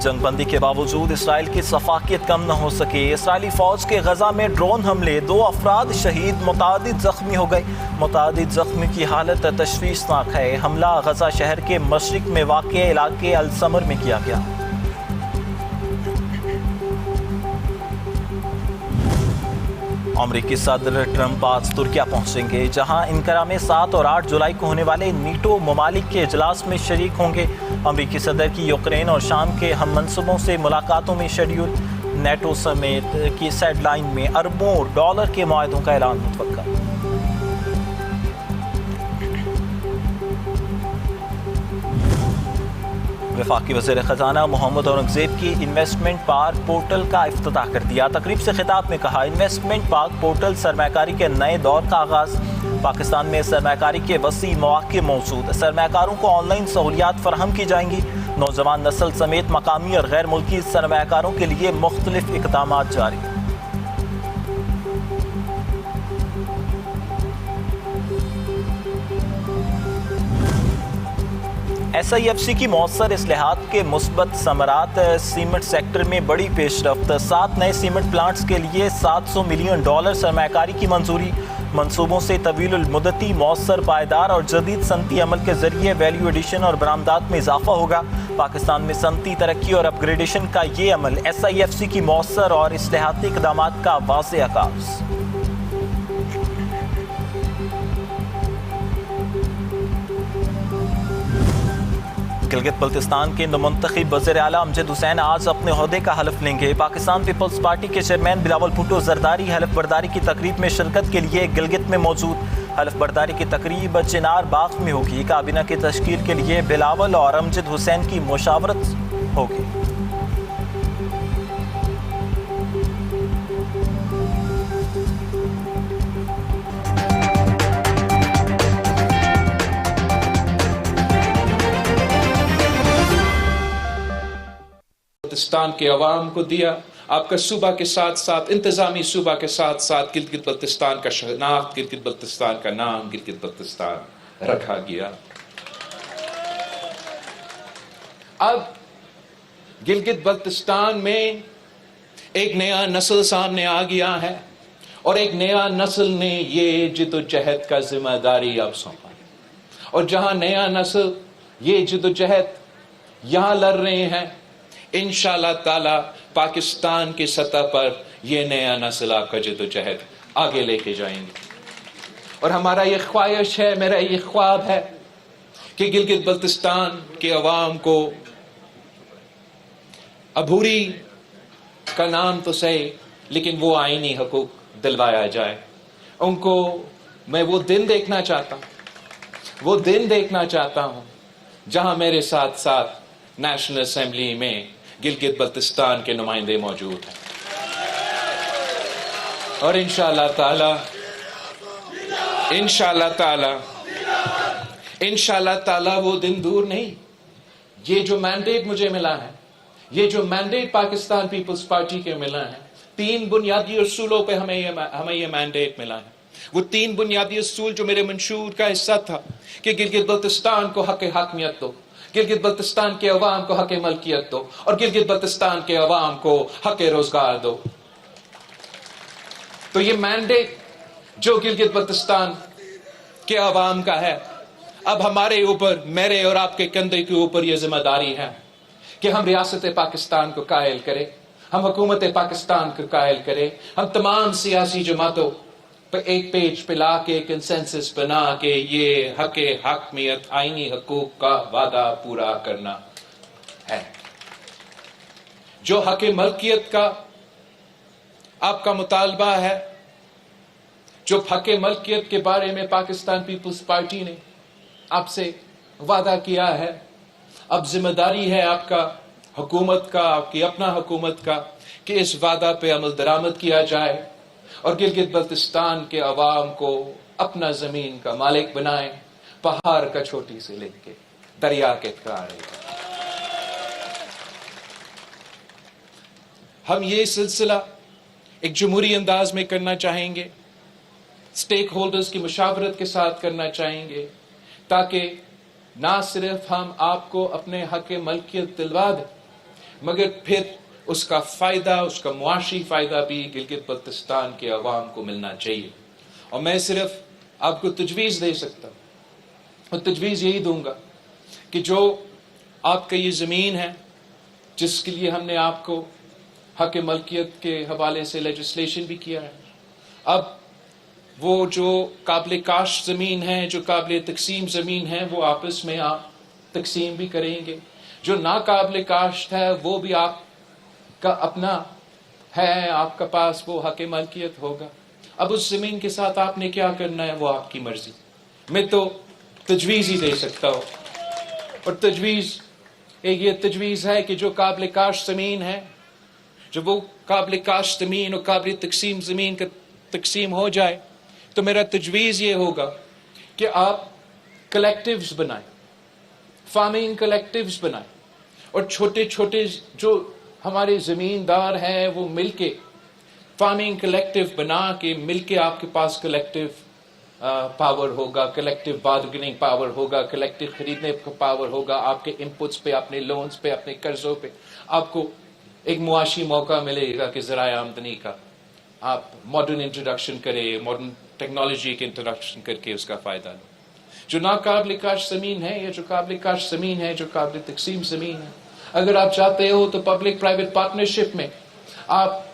जंग बंदी के बावजूद इसराइल की सफाकियत कम न हो सके। इसराइली फौज के गजा में ड्रोन हमले, 2 अफराद शहीद, मुतादिद जख्मी हो गए। मुतादिद जख्मी की हालत तशवीशनाक है। हमला गजा शहर के मशरिक में वाक़े इलाके अल समर में किया गया। अमरीकी सदर ट्रंप आज तुर्किया पहुंचेंगे, जहां इनकरा में 7 और 8 जुलाई को होने वाले नीटो ममालिक के इजलास में शरीक होंगे। अमरीकी सदर की यूक्रेन और शाम के हम मनसूबों से मुलाकातों में शेड्यूल। नेटो समेत की साइडलाइन में अरबों डॉलर के मुआहदों का ऐलान मुतवक्का। वफाकी वज़ीर ख़ज़ाना मोहम्मद औरंगज़ेब की इन्वेस्टमेंट पार्क पोर्टल का इफ्तिताह कर दिया। तकरीब से खिताब में कहा, इन्वेस्टमेंट पार्क पोर्टल सरमाकारी के नए दौर का आगाज़। पाकिस्तान में सरमाकारी के वसी मौक़े मौजूद, सरमाकारों को ऑनलाइन सहूलियात फराहम की जाएंगी। नौजवान नस्ल समेत मकामी और गैर मुल्की सरमाकारों के लिए मुख्तलिफ इक़दामात जारी। SIFC की मौसर इस्लाहात के मुस्बत समरात। सीमेंट सेक्टर में बड़ी पेशरफ्त, 7 नए सीमेंट प्लांट्स के लिए $700 मिलियन सरमाकारी की मंजूरी। मंसूबों से तवील मुद्दती, मौसर, पायदार और जदीद सनती अमल के जरिए वैल्यू एडिशन और बरामदात में इजाफा होगा। पाकिस्तान में सनती तरक्की और अपग्रेडेशन का ये अमल SIFC की मौसर और इस्लाहाती इक़दामात का वाज़ेह आगाज़। गिलगित बल्तिस्तान के मुंतखब वज़ीर आला अमजद हुसैन आज अपने ओहदे का हलफ लेंगे। पाकिस्तान पीपल्स पार्टी के चेयरमैन बिलावल भुट्टो जरदारी हलफ बर्दारी की तकरीब में शिरकत के लिए गिलगित में मौजूद। हलफ बर्दारी की तकरीब चिनार बाग में होगी। काबीना की तश्कील के लिए बिलावल और अमजद हुसैन की मुशावरत होगी। बल्तिस्तान के अवाम को दिया। आपका सूबा के साथ साथ इंतजामी सूबा के साथ साथ गिलगित बल्तिस्तान का शनाख्त, गिलगित बल्तिस्तान का नाम गिलगित बल्तिस्तान रखा गया। अब गिलगित बल्तिस्तान में एक नया नस्ल सामने आ गया है और एक नया नस्ल ने ये जिद्दोजहद का जिम्मेदारी अब सौंपा। और जहां नया नस्ल ये जिद्दोजहद यहां लड़ रहे हैं, इंशाअल्लाह ताला पाकिस्तान की सतह पर यह नया नस्ल आपका जिद्दोजहद आगे लेके जाएंगे। और हमारा ये ख्वाहिश है, मेरा ये ख्वाब है कि गिलगित बल्तिस्तान के अवाम को अबूरी का नाम तो सही, लेकिन वो आईनी हकूक दिलवाया जाए उनको। मैं वो दिन देखना चाहता हूं जहां मेरे साथ साथ नेशनल असेंबली में गिलगित बल्तिस्तान के नुमाइंदे मौजूद हैं। और इंशाअल्लाह ताला वो दिन दूर नहीं। ये जो मैंडेट मुझे मिला है, ये जो मैंडेट पाकिस्तान पीपल्स पार्टी के मिला है, 3 बुनियादी उसूलों पे हमें ये मैंडेट मिला है। वो 3 बुनियादी उसूल जो मेरे मंशूर का हिस्सा था कि गिलगित बल्तिस्तान को हक हाकमियत दो, गिलगित बल्तिस्तान के अवाम को हक मलकियत दो और गिलगित बल्तिस्तान के अवाम को हक रोजगार दो। तो ये मैंडेट जो गिलगित बल्तिस्तान के अवाम का है, अब हमारे ऊपर, मेरे और आपके कंधे के ऊपर ये जिम्मेदारी है कि हम रियासत पाकिस्तान को कायल करें, हम हुकूमत पाकिस्तान को कायल करें, हम तमाम सियासी जमातों पर एक पेज पे ला के कंसेंसस बना के ये हक हाकमियत, आईनी हकूक का वादा पूरा करना है। जो हक मलकियत का आपका मुतालबा है, जो हक मलकियत के बारे में पाकिस्तान पीपल्स पार्टी ने आपसे वादा किया है, अब जिम्मेदारी है आपका हुकूमत का, आपकी अपना हुकूमत का, कि इस वादा पे अमल दरामद किया जाए और गिलगित बल्तिस्तान के अवाम को अपना जमीन का मालिक बनाए, पहाड़ का छोटी से लेके दरिया के किनारे। हम ये सिलसिला एक जमहूरी अंदाज में करना चाहेंगे, स्टेक होल्डर्स की मुशावरत के साथ करना चाहेंगे, ताकि ना सिर्फ हम आपको अपने हक मलकियत दिलवा दें, मगर फिर उसका फ़ायदा, उसका मुआशी फ़ायदा भी गिलगित बल्तिस्तान के अवाम को मिलना चाहिए। और मैं सिर्फ आपको तजवीज़ दे सकता हूँ, और तजवीज़ यही दूंगा कि जो आपका ये ज़मीन है जिसके लिए हमने आपको हक मलकियत के हवाले से लेजिस्लेशन भी किया है, अब वो जो काबिल काश ज़मीन है, जो काबिल तकसीम ज़मीन है, वो आपस में आप तकसीम भी करेंगे। जो नाकाबिल काश है वो भी आपका अपना है, आपका पास वो हक मलकियत होगा। अब उस ज़मीन के साथ आपने क्या करना है वो आपकी मर्ज़ी। मैं तो तजवीज़ ही दे सकता हूँ, और तजवीज़ एक ये तजवीज़ है कि जो काबिल काश ज़मीन है, जब वो काबिल काश ज़मीन और काबिल तकसीम ज़मीन का तकसीम हो जाए तो मेरा तजवीज़ ये होगा कि आप कलेक्टिव्स बनाएं, फार्मिंग कलेक्टिव्स बनाएं, और छोटे छोटे जो हमारे ज़मींदार हैं वो मिलके फार्मिंग कलेक्टिव बना के मिलके आपके पास कलेक्टिव पावर होगा, कलेक्टिव बार्गेनिंग पावर होगा, कलेक्टिव खरीदने का पावर होगा। आपके इनपुट्स पे, अपने लोन्स पे, अपने कर्जों पे आपको एक मुआशी मौका मिलेगा कि ज़राए आमदनी का आप मॉडर्न इंट्रोडक्शन करें, मॉडर्न टेक्नोलॉजी के इंट्रोडक्शन करके उसका फ़ायदा लें। जो नाकाबिल काश ज़मीन है या जो काबिल काश ज़मीन है, जो काबिल तकसीम ज़मीन है, अगर आप चाहते हो तो पब्लिक प्राइवेट पार्टनरशिप में आप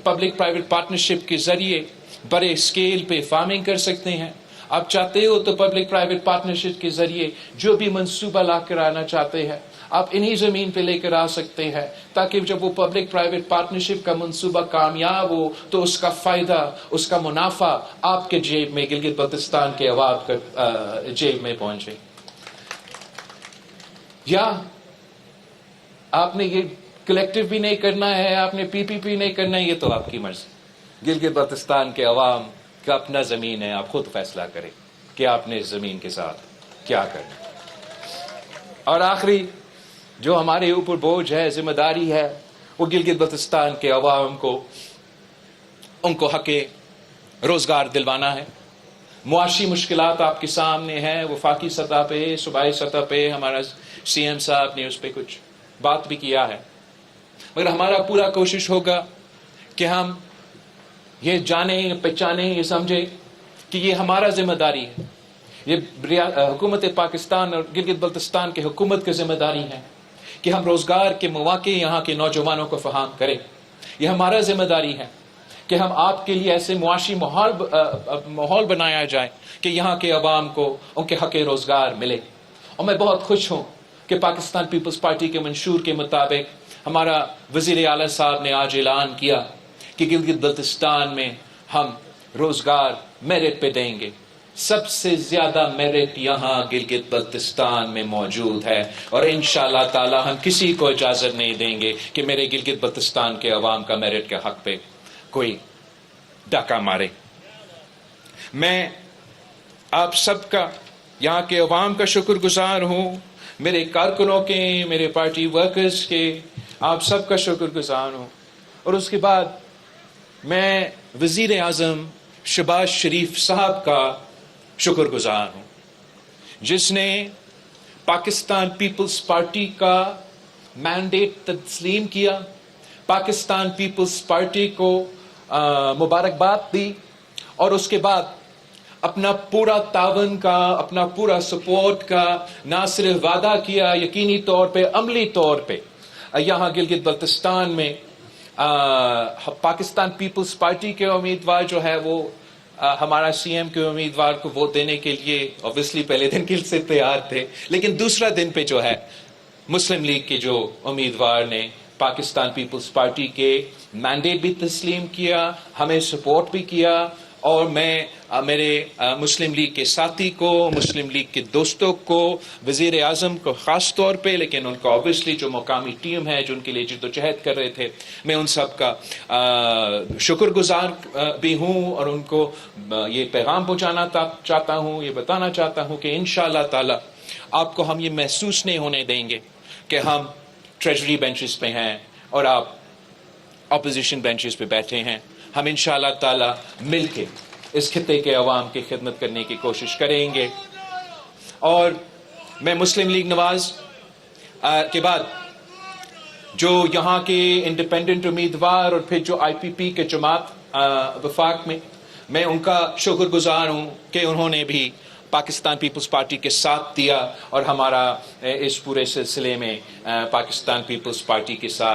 पब्लिक प्राइवेट पार्टनरशिप के ज़रिए बड़े स्केल पे फार्मिंग कर सकते हैं। आप चाहते हो तो पब्लिक प्राइवेट पार्टनरशिप के ज़रिए जो भी मंसूबा ला कर आना चाहते हैं आप इन्हीं ज़मीन पे लेकर आ सकते हैं, ताकि जब वो पब्लिक प्राइवेट पार्टनरशिप का मंसूबा कामयाब हो तो उसका फ़ायदा, उसका मुनाफा आपके जेब में, गिलगित बल्तिस्तान के अवाम का जेब में पहुंचे। या आपने ये कलेक्टिव भी नहीं करना है, आपने पीपीपी नहीं करना है, ये तो आपकी मर्जी। गिलगित बल्तिस्तान के अवाम का अपना ज़मीन है, आप खुद फैसला करें कि आपने इस ज़मीन के साथ क्या करना। और आखिरी जो हमारे ऊपर बोझ है, जिम्मेदारी है, वो गिलगित बल्तिस्तान के अवाम को, उनको हक़े रोज़गार दिलवाना है। मुआशी मुश्किलात आपके सामने हैं, वफाकी सतह पे, सूबाई सतह पे हमारा CM साहब ने उस पर कुछ बात भी किया है, मगर हमारा पूरा कोशिश होगा कि हम ये जाने, पहचाने, ये समझे कि ये हमारा जिम्मेदारी है, ये हुकूमत पाकिस्तान और गिलगित बल्तिस्तान के हुकूमत की जिम्मेदारी है कि हम रोज़गार के मौके यहाँ के नौजवानों को फराहम करें। ये हमारा जिम्मेदारी है कि हम आपके लिए ऐसे मुआशी माहौल बनाया जाए कि यहाँ के अवाम को उनके हक़ रोज़गार मिले। और मैं बहुत खुश हूँ कि पाकिस्तान पीपल्स पार्टी के मंशूर के मुताबिक हमारा वज़ीर आला साहब ने आज ऐलान किया कि गिलगित बल्तिस्तान में हम रोज़गार मेरिट पे देंगे। सबसे ज़्यादा मेरिट यहाँ गिलगित बल्तिस्तान में मौजूद है, और इंशाअल्लाह ताला हम किसी को इजाज़त नहीं देंगे कि मेरे गिलगित बल्तिस्तान के अवाम का मेरिट के हक़ पे कोई डाका मारे। मैं आप सबका, यहाँ के अवाम का शुक्रगुजार हूँ, मेरे कारकुनों के, मेरे पार्टी वर्कर्स के, आप सबका शुक्रगुजार हूँ। और उसके बाद मैं वज़ीर आज़म शहबाज शरीफ साहब का शुक्रगुजार हूँ, जिसने पाकिस्तान पीपल्स पार्टी का मैंडेट तस्लीम किया, पाकिस्तान पीपल्स पार्टी को मुबारकबाद दी, और उसके बाद अपना पूरा तावन का, अपना पूरा सपोर्ट का ना सिर्फ वादा किया, यकीनी तौर पे, अमली तौर पे यहाँ गिलगित बल्तिस्तान में पाकिस्तान पीपल्स पार्टी के उम्मीदवार जो है वो हमारा CM के उम्मीदवार को वोट देने के लिए ऑब्वियसली पहले दिन के से तैयार थे, लेकिन दूसरा दिन पे जो है मुस्लिम लीग के जो उम्मीदवार ने पाकिस्तान पीपल्स पार्टी के मैंडेट भी तस्लीम किया, हमें सपोर्ट भी किया। और मैं मेरे मुस्लिम लीग के साथी को, मुस्लिम लीग के दोस्तों को, वज़ीर आज़म को ख़ास तौर पे, लेकिन उनका ऑब्वियसली जो मकामी टीम है जो उनके लिए जद्दोजहद कर रहे थे, मैं उन सब का शुक्रगुजार भी हूँ, और उनको ये पैगाम पहुँचाना चाहता हूँ, ये बताना चाहता हूँ कि इंशाअल्लाह ताला आपको हम ये महसूस नहीं होने देंगे कि हम ट्रेजरी बेंचेस पे हैं और आप अपोजिशन बेंचेस पे बैठे हैं। हम इंशाअल्लाह ताला मिलके इस खित्ते के अवाम की खिदमत करने की कोशिश करेंगे। और मैं मुस्लिम लीग नवाज کے بعد جو یہاں کے انڈیپینڈنٹ امیدوار اور پھر جو آئی پی پی کے جماعت وفاق میں ان کا شکر گزار ہوں کہ انہوں نے بھی پاکستان پیپلز پارٹی کے ساتھ دیا اور ہمارا اس پورے سلسلے میں پاکستان پیپلز پارٹی کے ساتھ